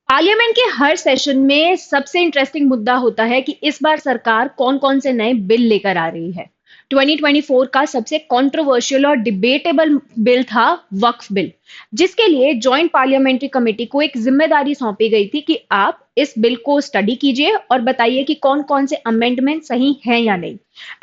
Parliament के हर session में सबसे इंटरेस्टिंग मुद्दा होता है कि इस बार सरकार कौन-कौन से नए बिल लेकर आ रही है। 2024 का सबसे कंट्रोवर्शियल और डिबेटेबल बिल था वक्फ बिल, जिसके लिए जॉइंट पार्लियामेंट्री कमेटी को एक जिम्मेदारी सौंपी गई थी कि आप इस बिल को स्टडी कीजिए और बताइए कि कौन-कौन से अमेंडमेंट सही हैं या नहीं।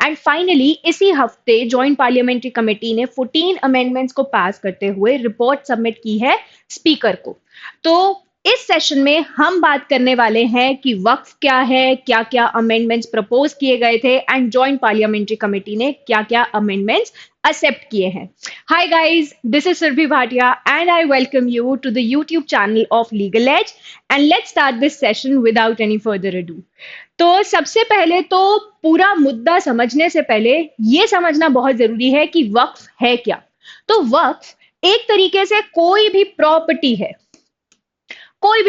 एंड फाइनली इसी हफ्ते जॉइंट पार्लियामेंट्री कमेटी ने 14 अमेंडमेंट्स को पास करते हुए रिपोर्ट सबमिट की है स्पीकर को। तो इस सेशन में हम बात करने वाले हैं कि वक्फ क्या है, क्या-क्या अमेंडमेंट्स प्रपोज किए गए थे एंड जॉइंट पार्लियामेंट्री कमेटी ने क्या-क्या अमेंडमेंट्स एक्सेप्ट किए हैं। Hi guys, this is Surbhi Bhatia and I welcome you to the YouTube channel of Legal Edge and let's start this session without any further ado. तो सबसे पहले तो पूरा मुद्दा समझने से पहले ये समझना बहुत जरूरी है कि वक्फ है क्या। तो वक्फ एक तरीके से कोई भी प्रॉपर्टी है, कोई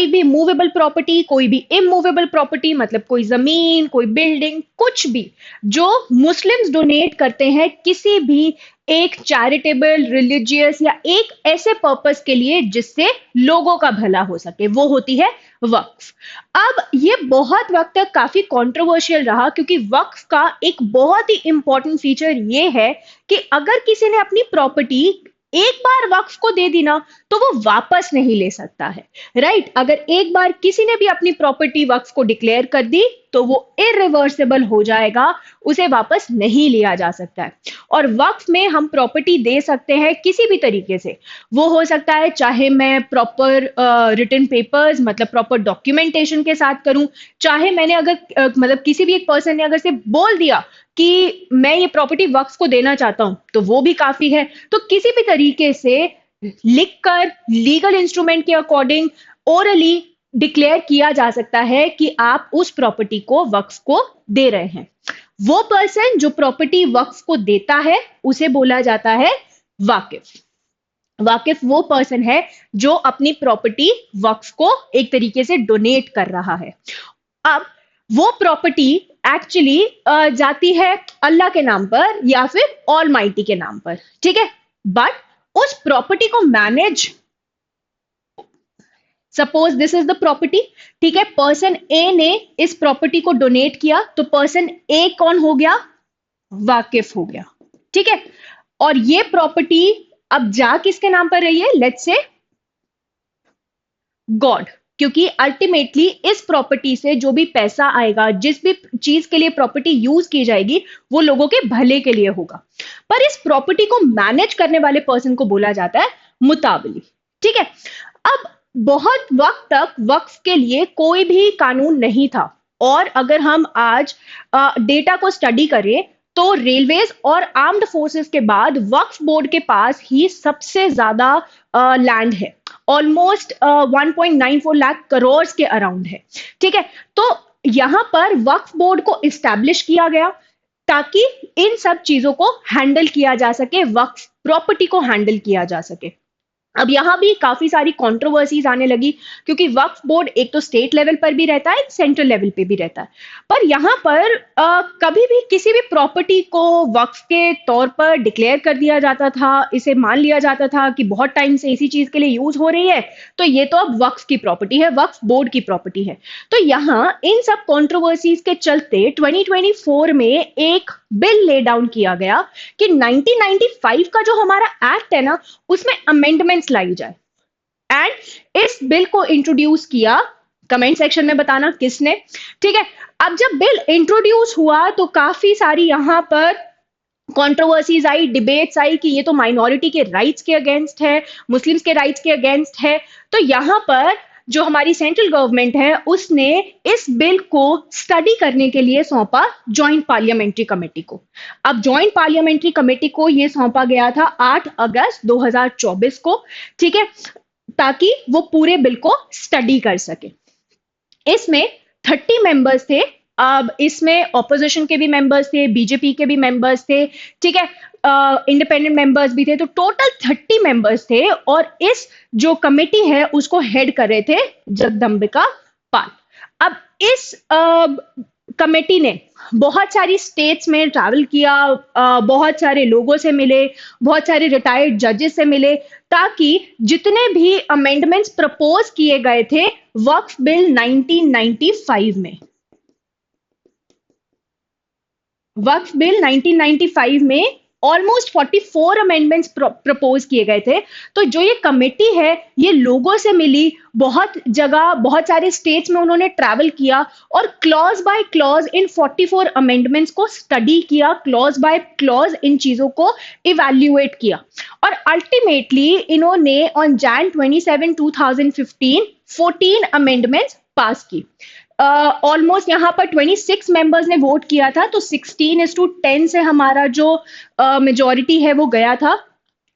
भी मूवेबल प्रॉपर्टी, कोई भी इमूवेबल प्रॉपर्टी, मतलब कोई जमीन, कोई बिल्डिंग, कुछ भी जो मुस्लिम्स डोनेट करते हैं किसी भी एक चैरिटेबल, रिलीजियस या एक ऐसे पर्पस के लिए जिससे लोगों का भला हो सके, वो होती है वक्फ। अब ये बहुत वक्त तक काफी कंट्रोवर्शियल रहा क्योंकि वक्फ का एक बहुत ही इंपॉर्टेंट फीचर ये है कि अगर किसी ने अपनी प्रॉपर्टी एक बार वक्फ को दे दी ना तो वो वापस नहीं ले सकता है, राइट। अगर एक बार किसी ने भी अपनी प्रॉपर्टी वक्फ को डिक्लेयर कर दी तो वो इरिवर्सिबल हो जाएगा, उसे वापस नहीं लिया जा सकता है। और वक्फ में हम प्रॉपर्टी दे सकते हैं किसी भी तरीके से। वो हो सकता है चाहे मैं प्रॉपर रिटन पेपर्स, मतलब प्रॉपर डॉक्यूमेंटेशन के साथ करूं, चाहे मैंने अगर मतलब किसी भी एक पर्सन ने अगर से बोल दिया कि मैं ये प्रॉपर्टी वक्फ को देना चाहता हूं तो वो भी काफी है। तो किसी भी तरीके से लिखकर लीगल इंस्ट्रूमेंट के अकॉर्डिंग ओरली डिक्लेयर किया जा सकता है कि आप उस प्रॉपर्टी को वक्फ को दे रहे हैं। वो पर्सन जो प्रॉपर्टी वक्फ को देता है उसे बोला जाता है वाकिफ। वाकिफ वो पर्सन है जो अपनी प्रॉपर्टी वक्फ को एक तरीके से डोनेट कर रहा है। अब वो प्रॉपर्टी एक्चुअली जाती है अल्लाह के नाम पर या फिर ऑलमाइटी के नाम पर, ठीक है। बट उस प्रॉपर्टी को manage, suppose this is the property, ठीक है, पर्सन ए ने इस प्रॉपर्टी को डोनेट किया तो पर्सन ए कौन हो गया? वाकिफ हो गया, ठीक है। और ये प्रॉपर्टी अब जा किसके नाम पर रही है? लेट्स से गॉड, क्योंकि अल्टीमेटली इस प्रॉपर्टी से जो भी पैसा आएगा, जिस भी चीज के लिए प्रॉपर्टी यूज की जाएगी, वो लोगों के भले के लिए होगा। पर इस प्रॉपर्टी को मैनेज करने वाले पर्सन को बोला जाता है मुतावली, ठीक है। अब बहुत वक्त तक वक्फ के लिए कोई भी कानून नहीं था और अगर हम आज डेटा को स्टडी करें तो रेलवेज और आर्म्ड फोर्सेस के बाद वक्फ बोर्ड के पास ही सबसे ज्यादा लैंड है, ऑलमोस्ट 1.94 लाख करोड़ के अराउंड है, ठीक है। तो यहां पर वक्फ बोर्ड को इस्टेब्लिश किया गया ताकि इन सब चीजों को हैंडल किया जा सके, वक्फ प्रॉपर्टी को हैंडल किया जा सके। अब यहां भी काफी सारी कंट्रोवर्सीज आने लगी क्योंकि वक्फ बोर्ड एक तो स्टेट लेवल पर भी रहता है, सेंट्रल लेवल पे भी रहता है। पर यहां पर कभी भी किसी भी प्रॉपर्टी को वक्फ के तौर पर डिक्लेयर कर दिया जाता था, इसे मान लिया जाता था कि बहुत टाइम से इसी चीज के लिए यूज हो रही है तो ये तो अब वक्फ की प्रॉपर्टी है, वक्फ बोर्ड की प्रॉपर्टी है। तो यहाँ इन सब कंट्रोवर्सीज के चलते 2024 में एक बिल ले डाउन किया गया कि 1995 का जो हमारा एक्ट है ना उसमें अमेंडमेंट्स लाई जाए। एंड इस बिल को इंट्रोड्यूस किया, कमेंट सेक्शन में बताना किसने, ठीक है। अब जब बिल इंट्रोड्यूस हुआ तो काफी सारी यहां पर कंट्रोवर्सीज आई, डिबेट्स आई कि ये तो माइनॉरिटी के राइट्स के अगेंस्ट है, मुस्लिम्स के राइट्स के अगेंस्ट है। तो यहां पर जो हमारी सेंट्रल गवर्नमेंट है उसने इस बिल को स्टडी करने के लिए सौंपा जॉइंट पार्लियामेंट्री कमेटी को। अब जॉइंट पार्लियामेंट्री कमेटी को यह सौंपा गया था 8 अगस्त 2024 को, ठीक है, ताकि वो पूरे बिल को स्टडी कर सके। इसमें 30 मेंबर्स थे अब इसमें ऑपोजिशन के भी मेंबर्स थे, बीजेपी के भी मेंबर्स थे, ठीक है, इंडिपेंडेंट मेंबर्स भी थे, तो टोटल 30 मेंबर्स थे। और इस जो कमेटी है उसको हेड कर रहे थे जगदम्बिका पाल। अब इस कमेटी ने बहुत सारी स्टेट्स में ट्रैवल किया, बहुत सारे लोगों से मिले, बहुत सारे रिटायर्ड जजेस से मिले, ताकि जितने भी अमेंडमेंट्स प्रपोज किए गए थे वक्फ बिल 1995 में, वक्फ बिल 1995 में ऑलमोस्ट 44 अमेंडमेंट्स प्रपोज किए गए थे। तो जो ये कमेटी है ये लोगों से मिली, बहुत जगह बहुत सारे स्टेट्स में उन्होंने ट्रैवल किया और clause by clause in 44 amendments को स्टडी किया, क्लॉज बाय क्लॉज इन चीजों को इवैल्यूएट किया। और अल्टीमेटली इन्होंने ऑन Jan 27, 2015 14 अमेंडमेंट्स पास की। ऑलमोस्ट यहाँ पर 26 मेंबर्स ने वोट किया था, तो 16:10 से हमारा जो मेजोरिटी है वो गया था,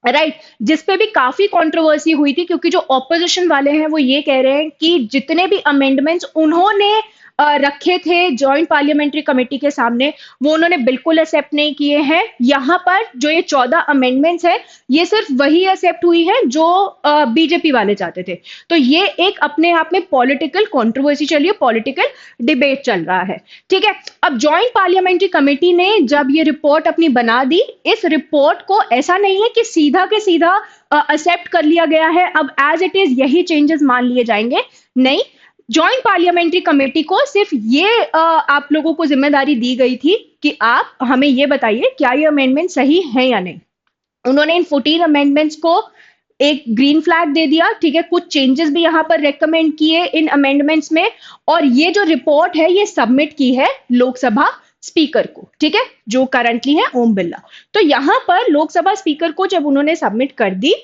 राइट। जिसपे भी काफी कंट्रोवर्सी हुई थी, क्योंकि जो ऑपोजिशन वाले हैं वो ये कह रहे हैं कि जितने भी अमेंडमेंट्स उन्होंने रखे थे जॉइंट पार्लियामेंट्री कमेटी के सामने वो उन्होंने बिल्कुल एक्सेप्ट नहीं किए हैं। यहाँ पर जो ये 14 अमेंडमेंट्स है ये सिर्फ वही एक्सेप्ट हुई है जो बीजेपी वाले चाहते थे। तो ये एक अपने आप में पॉलिटिकल कंट्रोवर्सी चल रही है, पॉलिटिकल डिबेट चल रहा है, ठीक है। अब जॉइंट पार्लियामेंट्री कमेटी ने जब ये रिपोर्ट अपनी बना दी, इस रिपोर्ट को ऐसा नहीं है कि सीधा के सीधा एक्सेप्ट कर लिया गया है, अब एज इट इज यही चेंजेस मान लिए जाएंगे, नहीं। जॉइंट पार्लियामेंट्री कमेटी को सिर्फ ये आप लोगों को जिम्मेदारी दी गई थी कि आप हमें ये बताइए क्या ये अमेंडमेंट सही है या नहीं। उन्होंने इन 14 अमेंडमेंट्स को एक ग्रीन फ्लैग दे दिया, ठीक है। कुछ चेंजेस भी यहां पर रेकमेंड किए इन अमेंडमेंट्स में, और ये जो रिपोर्ट है ये सबमिट की है लोकसभा स्पीकर को, ठीक है, जो करंटली है ओम बिरला। तो यहां पर लोकसभा स्पीकर को जब उन्होंने सबमिट कर दी,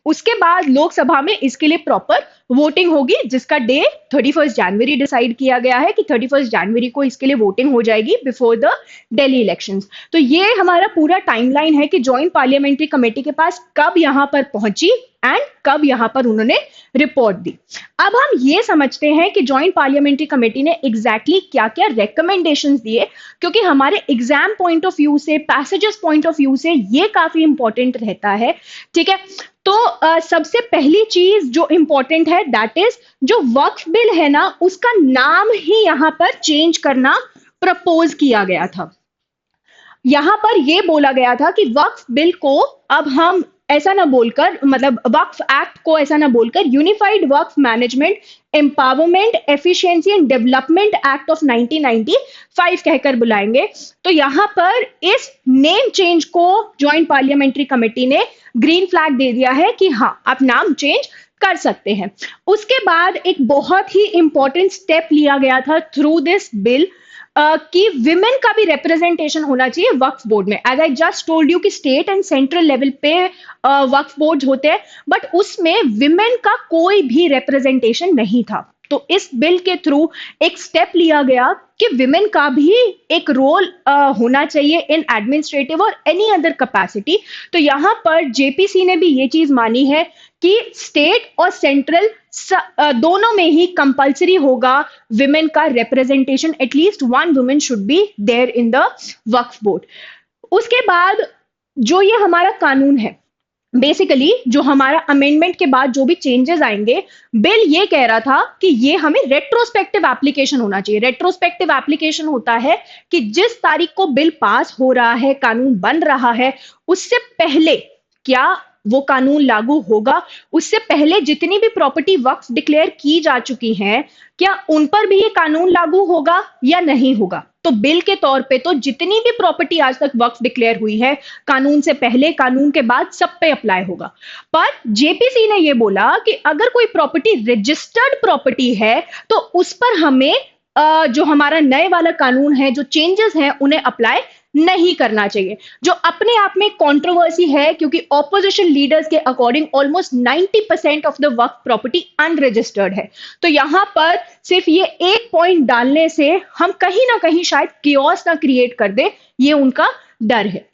उसके बाद लोकसभा में इसके लिए प्रॉपर वोटिंग होगी, जिसका डे 31 जनवरी डिसाइड किया गया है कि 31 जनवरी को इसके लिए वोटिंग हो जाएगी बिफोर द दिल्ली इलेक्शंस। तो ये हमारा पूरा टाइमलाइन है कि जॉइंट पार्लियामेंट्री कमेटी के पास कब यहां पर पहुंची एंड कब यहां पर उन्होंने रिपोर्ट दी। अब हम ये समझते हैं कि जॉइंट पार्लियामेंट्री कमेटी ने एग्जैक्टली क्या क्या रिकमेंडेशंस दिए, क्योंकि हमारे एग्जाम पॉइंट ऑफ व्यू से, पैसेजेस पॉइंट ऑफ व्यू से ये काफी इंपॉर्टेंट रहता है, ठीक है। तो सबसे पहली चीज जो इंपॉर्टेंट है दैट इज जो वक्फ बिल है ना उसका नाम ही यहां पर चेंज करना प्रपोज किया गया था। यहां पर यह बोला गया था कि वक्फ बिल को अब हम ऐसा ना बोलकर, मतलब वक्फ एक्ट को ऐसा ना बोलकर unified Waqf management empowerment efficiency and development act of 1995 कहकर बुलाएंगे। तो यहां पर इस नेम चेंज को जॉइंट पार्लियामेंट्री कमेटी ने ग्रीन फ्लैग दे दिया है कि हाँ आप नाम चेंज कर सकते हैं। उसके बाद एक बहुत ही इंपॉर्टेंट स्टेप लिया गया था थ्रू दिस बिल कि विमेन का भी रिप्रेजेंटेशन होना चाहिए वक्फ बोर्ड में। As I just told you कि स्टेट एंड सेंट्रल लेवल पे वक्फ बोर्ड होते हैं, बट उसमें विमेन का कोई भी रिप्रेजेंटेशन नहीं था। तो इस बिल के थ्रू एक स्टेप लिया गया कि विमेन का भी एक रोल होना चाहिए इन एडमिनिस्ट्रेटिव और एनी अदर कैपेसिटी। तो यहां पर जेपीसी ने भी ये चीज मानी है कि स्टेट और सेंट्रल दोनों में ही कंपलसरी होगा विमेन का representation, at least one women should be there in the Waqf board. उसके बाद जो ये हमारा कानून है, बेसिकली जो हमारा अमेंडमेंट के बाद जो भी चेंजेस आएंगे, बिल ये कह रहा था कि ये हमें रेट्रोस्पेक्टिव एप्लीकेशन होना चाहिए। रेट्रोस्पेक्टिव एप्लीकेशन होता है कि जिस तारीख को बिल पास हो रहा है, कानून बन रहा है, उससे पहले क्या वो कानून लागू होगा, उससे पहले जितनी भी प्रॉपर्टी वक्फ डिक्लेयर की जा चुकी हैं क्या उन पर भी ये कानून लागू होगा या नहीं होगा। तो बिल के तौर पे तो जितनी भी प्रॉपर्टी आज तक वक्फ डिक्लेयर हुई है, कानून से पहले कानून के बाद सब पे अप्लाई होगा। पर जेपीसी ने ये बोला कि अगर कोई प्रॉपर्टी रजिस्टर्ड प्रॉपर्टी है तो उस पर हमें जो हमारा नए वाला कानून है, जो चेंजेस हैं, उन्हें अप्लाई नहीं करना चाहिए, जो अपने आप में कंट्रोवर्सी है, क्योंकि ऑपोजिशन लीडर्स के according almost 90% of the Waqf property unregistered है। तो यहां पर सिर्फ ये एक पॉइंट डालने से हम कहीं ना कहीं शायद कियोस ना क्रिएट कर दे, ये उनका डर है।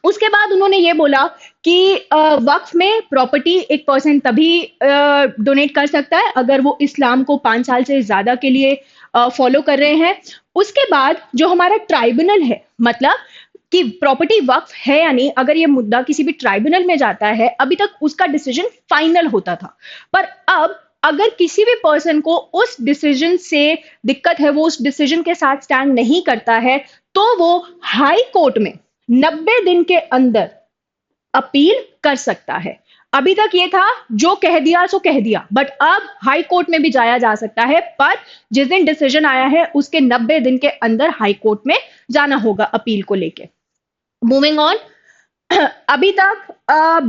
उसके बाद उन्होंने ये बोला कि वक्फ में प्रॉपर्टी एक पर्सन तभी डोनेट कर सकता है अगर वो इस्लाम को 5 साल से ज्यादा के लिए फॉलो कर रहे हैं। उसके बाद जो हमारा ट्राइब्यूनल है, मतलब कि प्रॉपर्टी वक्फ है या नहीं, अगर ये मुद्दा किसी भी ट्राइब्यूनल में जाता है, अभी तक उसका डिसीजन फाइनल होता था। पर अब अगर किसी भी पर्सन को उस डिसीजन से दिक्कत है, वो उस डिसीजन के साथ स्टैंड नहीं करता है, तो वो हाई कोर्ट में 90 दिन के अंदर अपील कर सकता है। अभी तक ये था जो कह दिया सो कह दिया, बट अब हाई कोर्ट में भी जाया जा सकता है, पर जिस दिन डिसीजन आया है उसके 90 दिन के अंदर हाई कोर्ट में जाना होगा अपील को लेके। मूविंग ऑन, अभी तक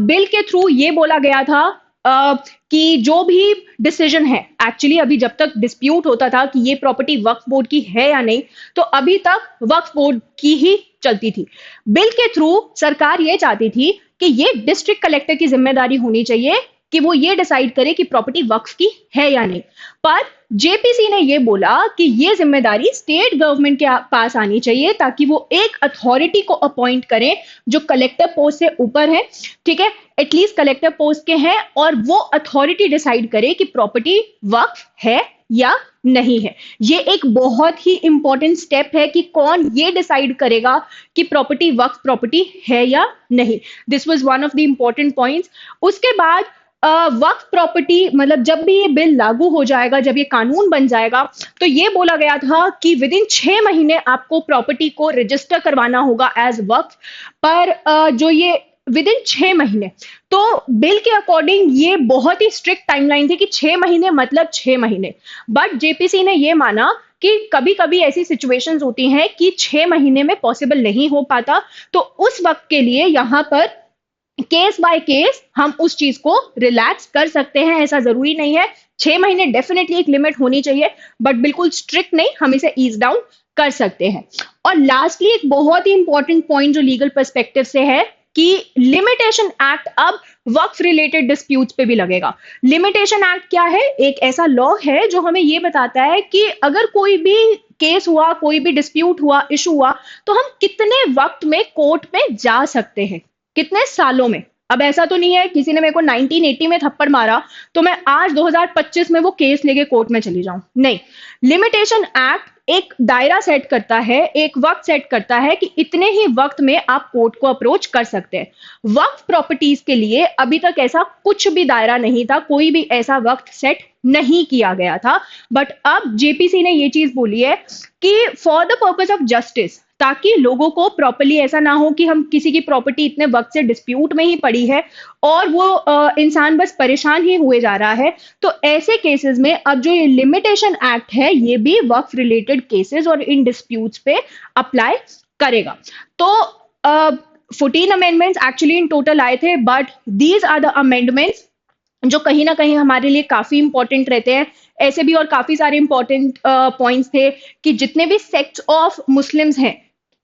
बिल के थ्रू ये बोला गया था कि जो भी डिसीजन है, एक्चुअली अभी जब तक डिस्प्यूट होता था कि ये प्रॉपर्टी वक्फ बोर्ड की है या नहीं, तो अभी तक वक्फ बोर्ड की ही चलती थी। बिल के थ्रू सरकार ये चाहती थी कि ये डिस्ट्रिक्ट कलेक्टर की जिम्मेदारी होनी चाहिए कि वो ये डिसाइड करे कि प्रॉपर्टी वक्फ की है या नहीं। पर जेपीसी ने ये बोला कि ये जिम्मेदारी स्टेट गवर्नमेंट के पास आनी चाहिए, ताकि वो एक अथॉरिटी को अपॉइंट करें जो कलेक्टर पोस्ट से ऊपर है, ठीक है, एटलीस्ट कलेक्टर पोस्ट के हैं, और वो अथॉरिटी डिसाइड करे कि प्रॉपर्टी वक्फ है या नहीं है। ये एक बहुत ही इंपॉर्टेंट स्टेप है कि कौन ये डिसाइड करेगा कि प्रॉपर्टी वक्फ प्रॉपर्टी है या नहीं। This was one of the important points. उसके बाद वक्फ प्रॉपर्टी, मतलब जब भी ये बिल लागू हो जाएगा, जब ये कानून बन जाएगा, तो ये बोला गया था कि विद इन 6 महीने आपको प्रॉपर्टी को रजिस्टर करवाना होगा एज वक्फ। पर जो ये विद इन 6 महीने, तो बिल के अकॉर्डिंग ये बहुत ही स्ट्रिक्ट टाइमलाइन थी कि 6 महीने मतलब 6 महीने। बट जेपीसी ने ये माना कि कभी कभी ऐसी सिचुएशंस होती हैं कि 6 महीने में पॉसिबल नहीं हो पाता, तो उस वक्त के लिए यहाँ पर केस बाय केस हम उस चीज को रिलैक्स कर सकते हैं। ऐसा जरूरी नहीं है, 6 महीने डेफिनेटली एक लिमिट होनी चाहिए, बट बिल्कुल स्ट्रिक्ट नहीं, हम इसे ईज डाउन कर सकते हैं। और लास्टली एक बहुत ही इंपॉर्टेंट पॉइंट जो लीगल पर्सपेक्टिव से है कि लिमिटेशन एक्ट अब वक्फ रिलेटेड डिस्प्यूट्स पे भी लगेगा। लिमिटेशन एक्ट क्या है? एक ऐसा लॉ है जो हमें ये बताता है कि अगर कोई भी केस हुआ, कोई भी डिस्प्यूट हुआ, इशू हुआ, तो हम कितने वक्त में कोर्ट में जा सकते हैं, कितने सालों में। अब ऐसा तो नहीं है किसी ने मेरे को 1980 में थप्पड़ मारा तो मैं आज 2025 में वो केस लेके कोर्ट में चली जाऊं, नहीं। लिमिटेशन एक्ट एक दायरा सेट करता है, एक वक्त सेट करता है कि इतने ही वक्त में आप कोर्ट को अप्रोच कर सकते हैं। वक्त प्रॉपर्टीज के लिए अभी तक ऐसा कुछ भी दायरा नहीं था, कोई भी ऐसा वक्त सेट नहीं किया गया था। बट अब जेपीसी ने ये चीज बोली है कि for the purpose of justice, ताकि लोगों को प्रॉपर्ली ऐसा ना हो कि हम किसी की प्रॉपर्टी इतने वक्त से डिस्प्यूट में ही पड़ी है और वो इंसान बस परेशान ही हुए जा रहा है, तो ऐसे केसेस में अब जो ये लिमिटेशन एक्ट है ये भी वक्फ रिलेटेड केसेस और इन डिस्प्यूट्स पे अप्लाई करेगा। तो 14 अमेंडमेंट्स एक्चुअली इन टोटल आए थे, but these are the amendments जो कहीं ना कहीं हमारे लिए काफी इंपॉर्टेंट रहते हैं। ऐसे भी और काफी सारे इंपॉर्टेंट पॉइंट्स थे कि जितने भी सेक्ट्स ऑफ मुस्लिम्स हैं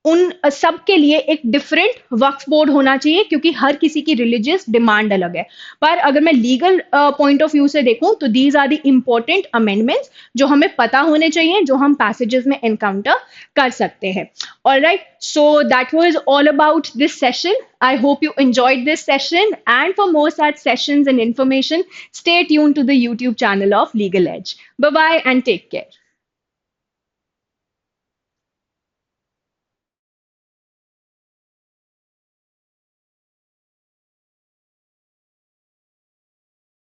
उन सब के लिए एक डिफरेंट वक्फ बोर्ड होना चाहिए, क्योंकि हर किसी की रिलीजियस डिमांड अलग है। पर अगर मैं लीगल पॉइंट ऑफ व्यू से देखूं तो these are the important amendments जो हमें पता होने चाहिए, जो हम पैसेजेस में एनकाउंटर कर सकते हैं। Alright, so that was all about this session. I hope you enjoyed this session, and for more such sessions and information, stay tuned to the YouTube channel of Legal Edge. Bye bye and take care.